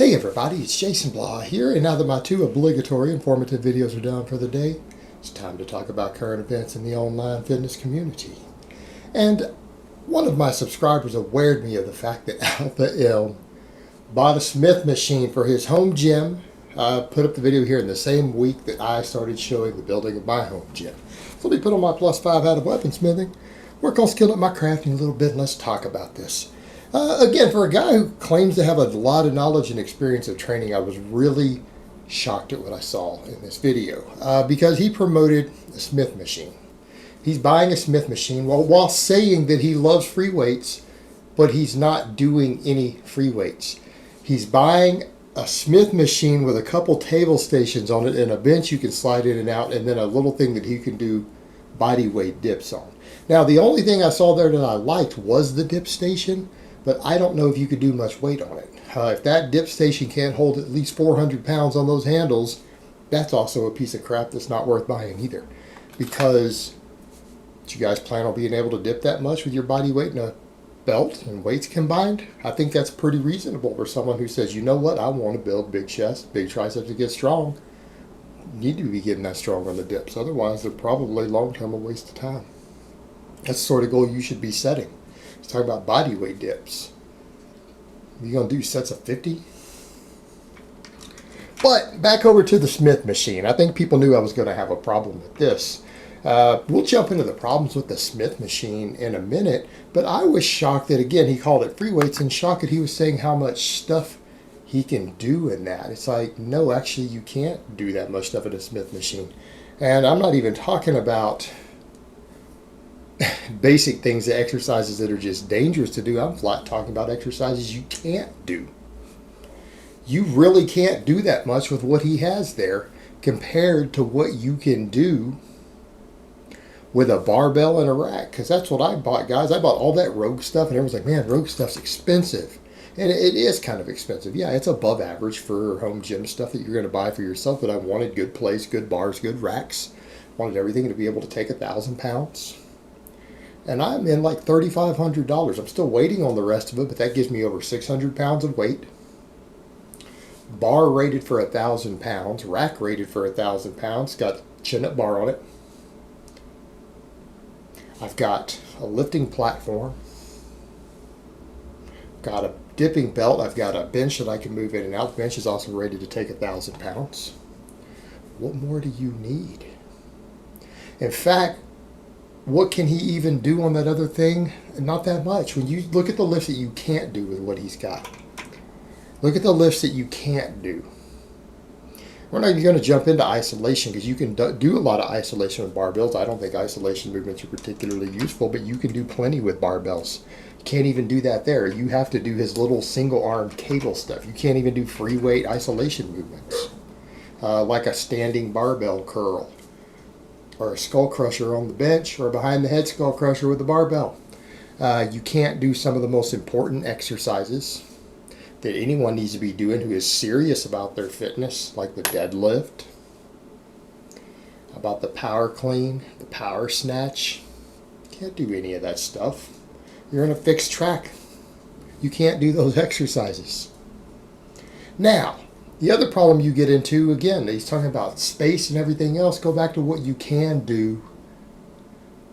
Hey everybody, it's Jason Blah here, and now that my two obligatory informative videos are done for the day, it's time to talk about current events in the online fitness community. And one of my subscribers awared me of the fact that Alpha Elm bought a Smith machine for his home gym. I put up the video here in the same week that I started showing the building of my home gym. So let me put on my +5 out of weaponsmithing, work on skilling up my crafting a little bit, and let's talk about this. Again, for a guy who claims to have a lot of knowledge and experience of training, I was really shocked at what I saw in this video because he promoted a Smith machine. He's buying a Smith machine while saying that he loves free weights, but he's not doing any free weights. He's buying a Smith machine with a couple table stations on it and a bench you can slide in and out, and then a little thing that he can do body weight dips on. Now, the only thing I saw there that I liked was the dip station, but I don't know if you could do much weight on it. If that dip station can't hold at least 400 pounds on those handles, that's also a piece of crap that's not worth buying either. Because do you guys plan on being able to dip that much with your body weight in a belt and weights combined? I think that's pretty reasonable for someone who says, you know what, I want to build big chest, big triceps to get strong. You need to be getting that strong on the dips. Otherwise, they're probably long-term a waste of time. That's the sort of goal you should be setting. Let's talk about body weight dips. You're going to do sets of 50? But back over to the Smith machine. I think people knew I was going to have a problem with this. We'll jump into the problems with the Smith machine in a minute, but I was shocked that, again, he called it free weights, and shocked that he was saying how much stuff he can do in that. It's like, no, actually, you can't do that much stuff in a Smith machine. And I'm not even talking about basic things, the exercises that are just dangerous to do. I'm flat talking about exercises you can't do. You really can't do that much with what he has there compared to what you can do with a barbell and a rack. Because that's what I bought, guys. I bought all that Rogue stuff, and everyone's like, man, Rogue stuff's expensive. And it is kind of expensive. Yeah, it's above average for home gym stuff that you're going to buy for yourself, but I wanted good plates, good bars, good racks. Wanted everything to be able to take 1,000 pounds. And I'm in like $3,500. I'm still waiting on the rest of it, but that gives me over 600 pounds of weight. Bar rated for 1,000 pounds. Rack rated for 1,000 pounds. Got chin-up bar on it. I've got a lifting platform. Got a dipping belt. I've got a bench that I can move in and out. The bench is also rated to take 1,000 pounds. What more do you need? In fact, what can he even do on that other thing? Not that much. When you look at the lifts that you can't do with what he's got. Look at the lifts that you can't do. We're not even going to jump into isolation because you can do a lot of isolation with barbells. I don't think isolation movements are particularly useful, but you can do plenty with barbells. You can't even do that there. You have to do his little single arm cable stuff. You can't even do free weight isolation movements like a standing barbell curl, or a skull crusher on the bench, or behind the head skull crusher with the barbell. You can't do some of the most important exercises that anyone needs to be doing who is serious about their fitness, like the deadlift, about the power clean, the power snatch. You can't do any of that stuff. You're in a fixed track. You can't do those exercises. Now, the other problem you get into, again, he's talking about space and everything else. Go back to what you can do.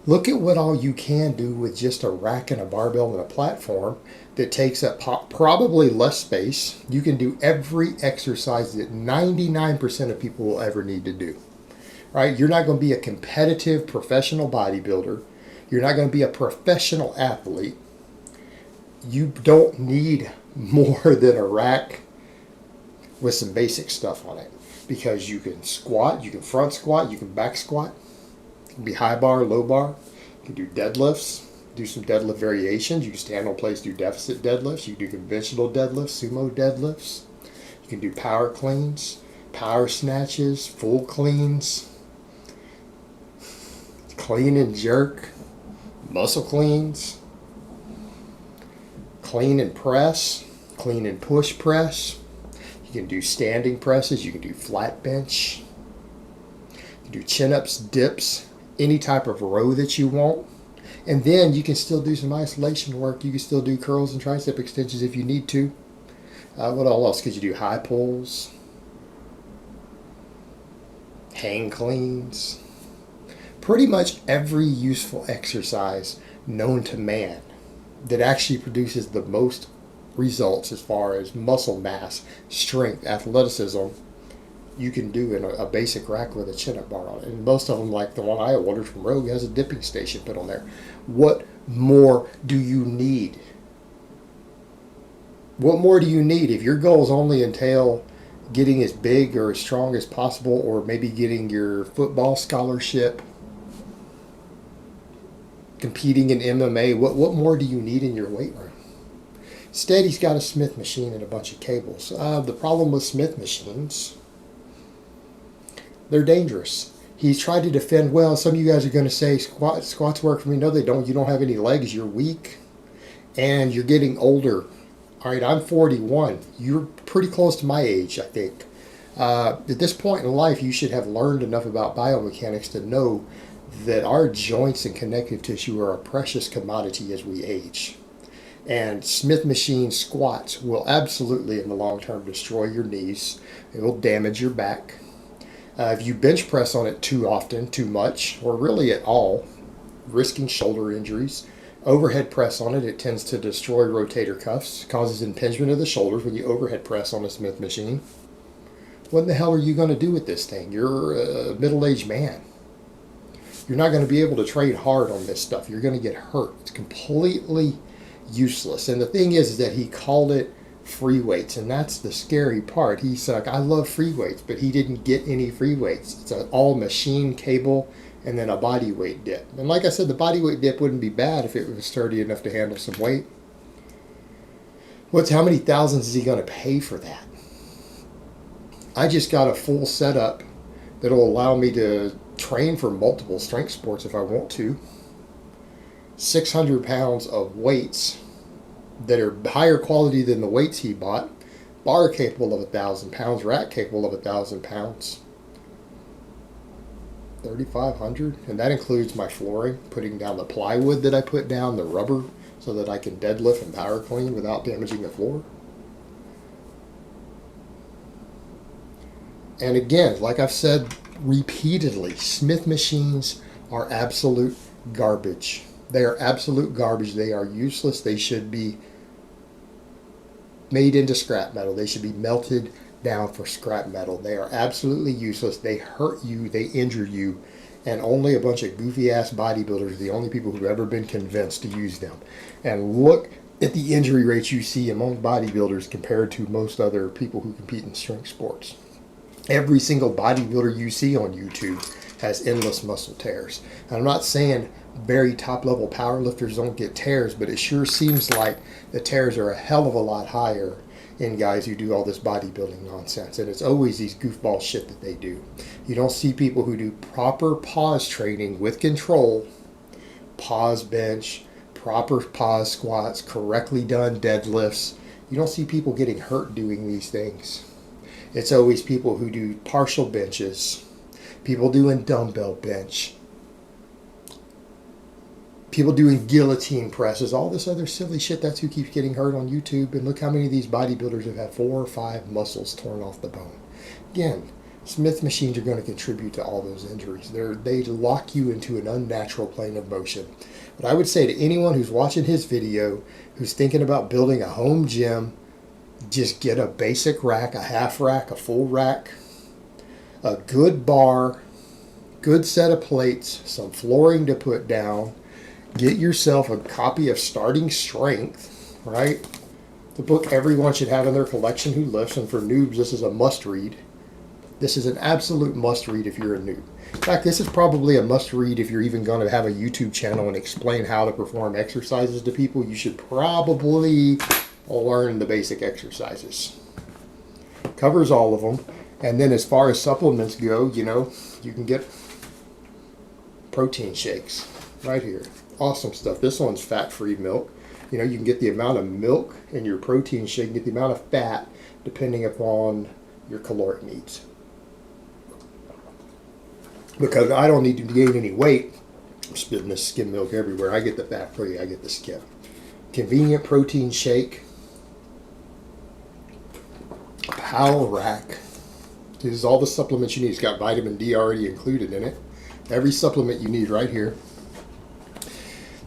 Look at what all you can do with just a rack and a barbell and a platform that takes up probably less space. You can do every exercise that 99% of people will ever need to do. Right? You're not going to be a competitive professional bodybuilder. You're not going to be a professional athlete. You don't need more than a rack with some basic stuff on it, because you can squat, you can front squat, you can back squat, it can be high bar, low bar, you can do deadlifts, do some deadlift variations, you can stand on place, do deficit deadlifts, you can do conventional deadlifts, sumo deadlifts, you can do power cleans, power snatches, full cleans, clean and jerk, muscle cleans, clean and press, clean and push press. You can do standing presses. You can do flat bench. You can do chin-ups, dips, any type of row that you want. And then you can still do some isolation work. You can still do curls and tricep extensions if you need to. What all else could you do? High pulls, hang cleans. Pretty much every useful exercise known to man that actually produces the most results as far as muscle mass, strength, athleticism, you can do in a basic rack with a chin-up bar on it. And most of them, like the one I ordered from Rogue, has a dipping station put on there. What more do you need? What more do you need? If your goals only entail getting as big or as strong as possible, or maybe getting your football scholarship, competing in MMA, what more do you need in your weight room? Instead, he's got a Smith machine and a bunch of cables. The problem with Smith machines, they're dangerous. He's tried to defend, well, some of you guys are going to say squats work for me. No, they don't. You don't have any legs. You're weak. And you're getting older. All right, I'm 41. You're pretty close to my age, I think. At this point in life, you should have learned enough about biomechanics to know that our joints and connective tissue are a precious commodity as we age. And Smith machine squats will absolutely, in the long term, destroy your knees. It will damage your back. If you bench press on it too often, too much, or really at all, risking shoulder injuries. Overhead press on it, it tends to destroy rotator cuffs, causes impingement of the shoulders when you overhead press on a Smith machine. What in the hell are you going to do with this thing? You're a middle-aged man. You're not going to be able to train hard on this stuff. You're going to get hurt. It's completely useless. And the thing is that he called it free weights, and that's the scary part. He said, I love free weights, but he didn't get any free weights. It's an all machine cable and then a body weight dip. And like I said, the body weight dip wouldn't be bad if it was sturdy enough to handle some weight. How many thousands is he going to pay for that? I just got a full setup that'll allow me to train for multiple strength sports if I want to. 600 pounds of weights that are higher quality than the weights he bought. Bar capable of 1,000 pounds, rack capable of 1,000 pounds. 3,500, and that includes my flooring, putting down the plywood that I put down, the rubber, so that I can deadlift and power clean without damaging the floor. And again, like I've said repeatedly, Smith machines are absolute garbage. They are absolute garbage. They are useless. They should be made into scrap metal. They should be melted down for scrap metal. They are absolutely useless. They hurt you. They injure you. And only a bunch of goofy-ass bodybuilders are the only people who've ever been convinced to use them. And look at the injury rates you see among bodybuilders compared to most other people who compete in strength sports. Every single bodybuilder you see on YouTube has endless muscle tears. And I'm not saying very top-level powerlifters don't get tears, but it sure seems like the tears are a hell of a lot higher in guys who do all this bodybuilding nonsense. And it's always these goofball shit that they do. You don't see people who do proper pause training with control, pause bench, proper pause squats, correctly done deadlifts. You don't see people getting hurt doing these things. It's always people who do partial benches, people doing dumbbell bench, people doing guillotine presses, all this other silly shit. That's who keeps getting hurt on YouTube. And look how many of these bodybuilders have had 4 or 5 muscles torn off the bone. Again, Smith machines are going to contribute to all those injuries. They lock you into an unnatural plane of motion. But I would say to anyone who's watching his video, who's thinking about building a home gym, just get a basic rack, a half rack, a full rack, a good bar, good set of plates, some flooring to put down. Get yourself a copy of Starting Strength, right? The book everyone should have in their collection who lifts, and for noobs, this is a must-read. This is an absolute must-read if you're a noob. In fact, this is probably a must-read if you're even going to have a YouTube channel and explain how to perform exercises to people. You should probably learn the basic exercises. Covers all of them. And then as far as supplements go, you can get protein shakes right here. Awesome stuff. This one's fat-free milk. You can get the amount of milk in your protein shake, get the amount of fat depending upon your caloric needs. Because I don't need to gain any weight, I'm spitting this skim milk everywhere. I get the fat-free, I get the skim. Convenient protein shake. How Rack. This is all the supplements you need. It's got vitamin D already included in it. Every supplement you need right here.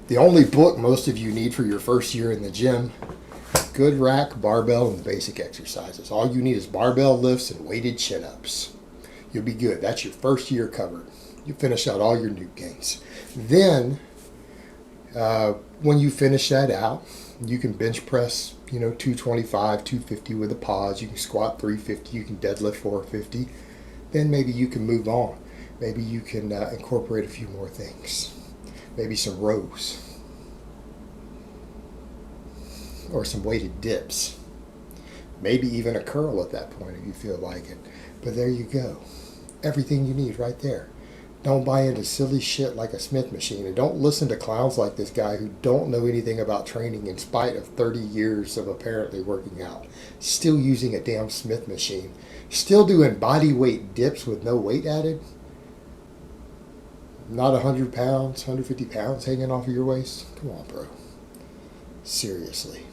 The only book most of you need for your first year in the gym. Good rack, barbell, and basic exercises. All you need is barbell lifts and weighted chin-ups. You'll be good. That's your first year covered. You finish out all your nuke gains. Then, when you finish that out, you can bench press, 225, 250 with a pause. You can squat 350. You can deadlift 450. Then maybe you can move on. Maybe you can incorporate a few more things. Maybe some rows. Or some weighted dips. Maybe even a curl at that point if you feel like it. But there you go. Everything you need right there. Don't buy into silly shit like a Smith machine. And don't listen to clowns like this guy who don't know anything about training in spite of 30 years of apparently working out. Still using a damn Smith machine. Still doing body weight dips with no weight added. Not 100 pounds, 150 pounds hanging off of your waist. Come on, bro. Seriously.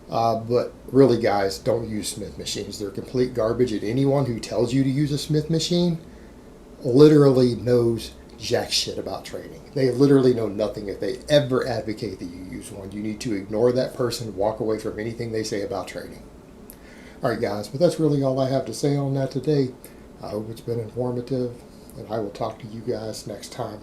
But really, guys, don't use Smith machines. They're complete garbage, and anyone who tells you to use a Smith machine literally knows jack shit about training. They literally know nothing if they ever advocate that you use one. You need to ignore that person, walk away from anything they say about training. All right, guys, but that's really all I have to say on that today. I hope it's been informative, and I will talk to you guys next time.